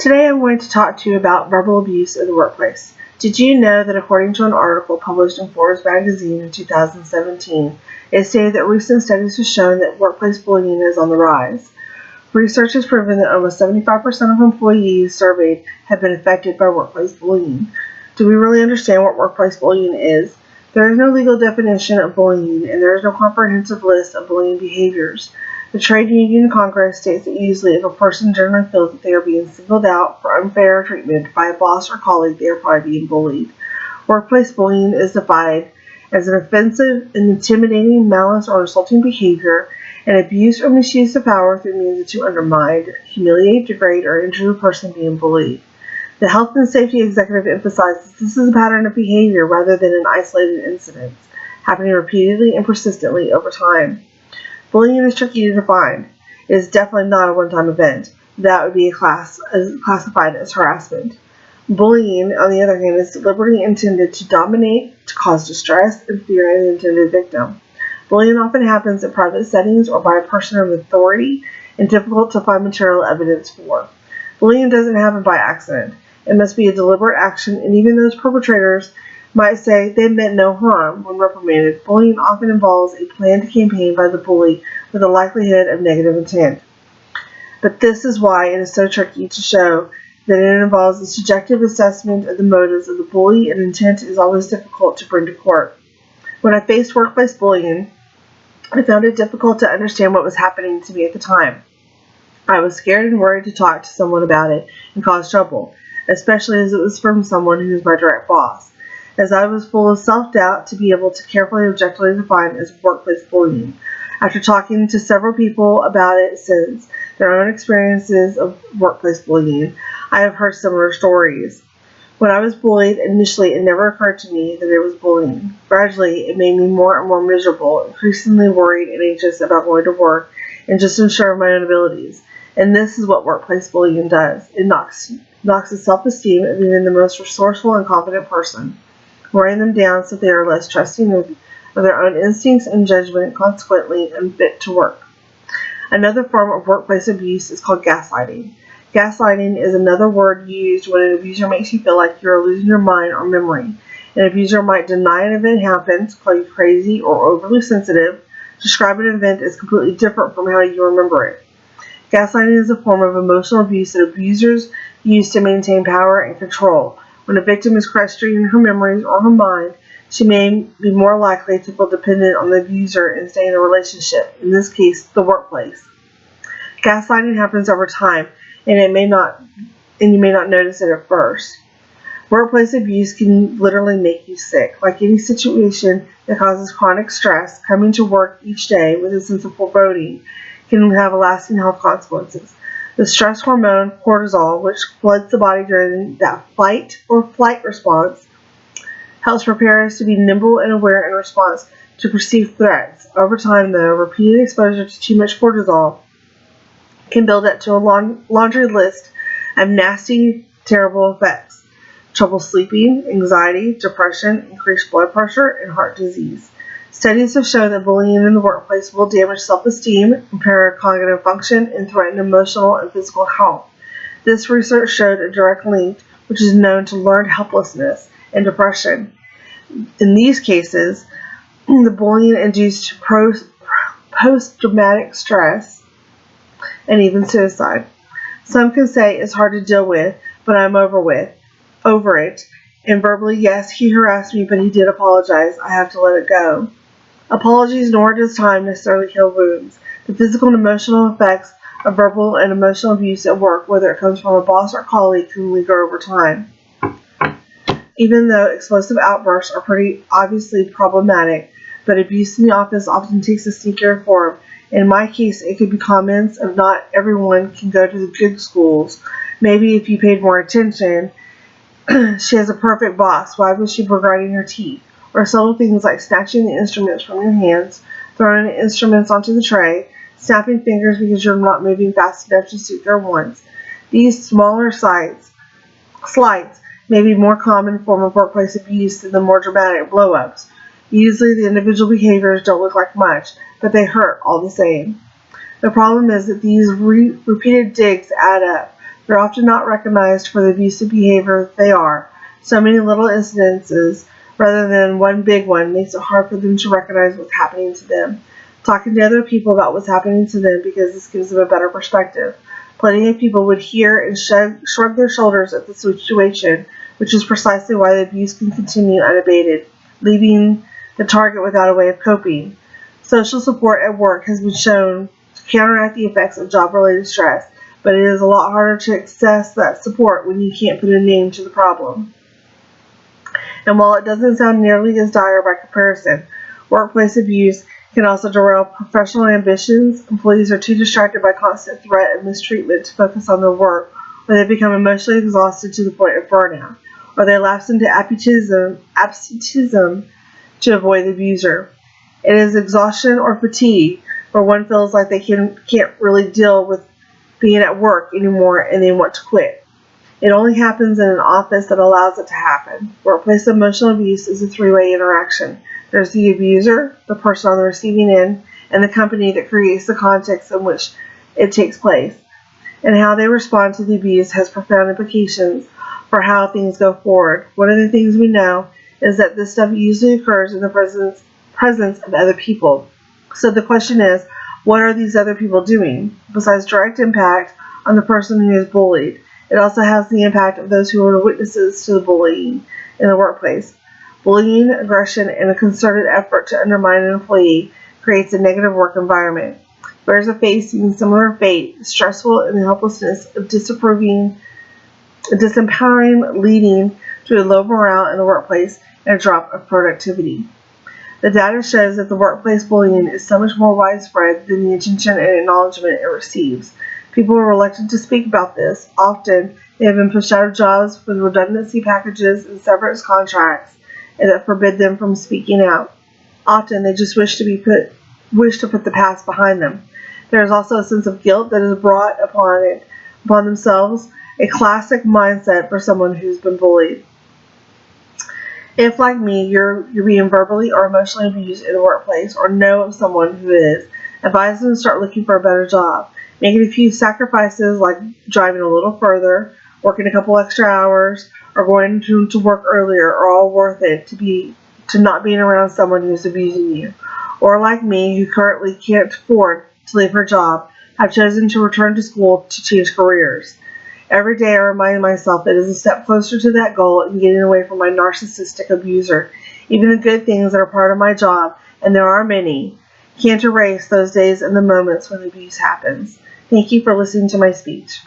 Today I'm going to talk to you about verbal abuse in the workplace. Did you know that according to an article published in Forbes magazine in 2017, it stated that recent studies have shown that workplace bullying is on the rise. Research has proven that almost 75% of employees surveyed have been affected by workplace bullying. Do we really understand what workplace bullying is? There is no legal definition of bullying, and there is no comprehensive list of bullying behaviors. The Trade Union Congress states that usually if a person generally feels that they are being singled out for unfair treatment by a boss or colleague, they are probably being bullied. Workplace bullying is defined as an offensive and intimidating, malice, or insulting behavior, and abuse or misuse of power through means to undermine, humiliate, degrade, or injure the person being bullied. The Health and Safety Executive emphasizes this is a pattern of behavior rather than an isolated incident, happening repeatedly and persistently over time. Bullying is tricky to define. It is definitely not a one-time event. That would be classified as harassment. Bullying, on the other hand, is deliberately intended to dominate, to cause distress and fear in the intended victim. Bullying often happens in private settings or by a person of authority and difficult to find material evidence for. Bullying doesn't happen by accident. It must be a deliberate action, and even those perpetrators might say they meant no harm when reprimanded. Bullying often involves a planned campaign by the bully with a likelihood of negative intent. But this is why it is so tricky to show that it involves a subjective assessment of the motives of the bully, and intent is always difficult to bring to court. When I faced workplace bullying, I found it difficult to understand what was happening to me at the time. I was scared and worried to talk to someone about it and cause trouble, especially as it was from someone who was my direct boss, as I was full of self-doubt to be able to carefully and objectively define as workplace bullying. After talking to several people about it since, their own experiences of workplace bullying, I have heard similar stories. When I was bullied, initially it never occurred to me that it was bullying. Gradually, it made me more and more miserable, increasingly worried and anxious about going to work and just unsure of my own abilities. And this is what workplace bullying does. It knocks the self-esteem of even the most resourceful and confident person, wearing them down so they are less trusting of their own instincts and judgment, and consequently unfit to work. Another form of workplace abuse is called gaslighting. Gaslighting is another word used when an abuser makes you feel like you are losing your mind or memory. An abuser might deny an event happened, call you crazy or overly sensitive, describe an event as completely different from how you remember it. Gaslighting is a form of emotional abuse that abusers use to maintain power and control. When a victim is questioning her memories or her mind, she may be more likely to feel dependent on the abuser and stay in a relationship, in this case, the workplace. Gaslighting happens over time, and you may not notice it at first. Workplace abuse can literally make you sick. Like any situation that causes chronic stress, coming to work each day with a sense of foreboding can have lasting health consequences. The stress hormone cortisol, which floods the body during that fight or flight response, helps prepare us to be nimble and aware in response to perceived threats. Over time, though, repeated exposure to too much cortisol can build up to a laundry list of nasty, terrible effects. Trouble sleeping, anxiety, depression, increased blood pressure, and heart disease. Studies have shown that bullying in the workplace will damage self-esteem, impair cognitive function, and threaten emotional and physical health. This research showed a direct link, which is known to learned helplessness and depression. In these cases, the bullying induced post-traumatic stress and even suicide. Some can say it's hard to deal with, but I'm over it. And verbally, yes, he harassed me, but he did apologize. I have to let it go. Apologies nor does time necessarily heal wounds. The physical and emotional effects of verbal and emotional abuse at work, whether it comes from a boss or colleague, can linger over time. Even though explosive outbursts are pretty obviously problematic, but abuse in the office often takes a sneakier form. In my case, it could be comments of not everyone can go to the good schools. Maybe if you paid more attention, she has a perfect boss. Why was she grinding her teeth? Or subtle things like snatching the instruments from your hands, throwing the instruments onto the tray, snapping fingers because you're not moving fast enough to suit their wants. These smaller slights may be more common form of workplace abuse than the more dramatic blow-ups. Usually the individual behaviors don't look like much, but they hurt all the same. The problem is that these repeated digs add up. They're often not recognized for the abusive behavior that they are. So many little incidences, rather than one big one, makes it hard for them to recognize what's happening to them. Talking to other people about what's happening to them because this gives them a better perspective. Plenty of people would hear and shrug their shoulders at the situation, which is precisely why the abuse can continue unabated, leaving the target without a way of coping. Social support at work has been shown to counteract the effects of job-related stress, but it is a lot harder to access that support when you can't put a name to the problem. And while it doesn't sound nearly as dire by comparison, workplace abuse can also derail professional ambitions. Employees are too distracted by constant threat and mistreatment to focus on their work, or they become emotionally exhausted to the point of burnout, or they lapse into absenteeism to avoid the abuser. It is exhaustion or fatigue, where one feels like they can't really deal with being at work anymore and they want to quit. It only happens in an office that allows it to happen. Workplace emotional abuse is a three-way interaction. There's the abuser, the person on the receiving end, and the company that creates the context in which it takes place. And how they respond to the abuse has profound implications for how things go forward. One of the things we know is that this stuff usually occurs in the presence of other people. So the question is, what are these other people doing? Besides direct impact on the person who is bullied, it also has the impact of those who are witnesses to the bullying in the workplace. Bullying, aggression, and a concerted effort to undermine an employee creates a negative work environment. Bears are facing similar fate, stressful and the helplessness of disempowering, leading to a low morale in the workplace and a drop of productivity. The data shows that the workplace bullying is so much more widespread than the attention and acknowledgement it receives. People are reluctant to speak about this. Often, they have been pushed out of jobs with redundancy packages and severance contracts that forbid them from speaking out. Often, they just wish to put the past behind them. There is also a sense of guilt that is brought upon themselves, a classic mindset for someone who's been bullied. If, like me, you're being verbally or emotionally abused in the workplace or know of someone who is, advise them to start looking for a better job. Making a few sacrifices like driving a little further, working a couple extra hours, or going to work earlier are all worth it to not being around someone who's abusing you. Or like me, who currently can't afford to leave her job, have chosen to return to school to change careers. Every day I remind myself it is a step closer to that goal and getting away from my narcissistic abuser. Even the good things that are part of my job, and there are many, can't erase those days and the moments when abuse happens. Thank you for listening to my speech.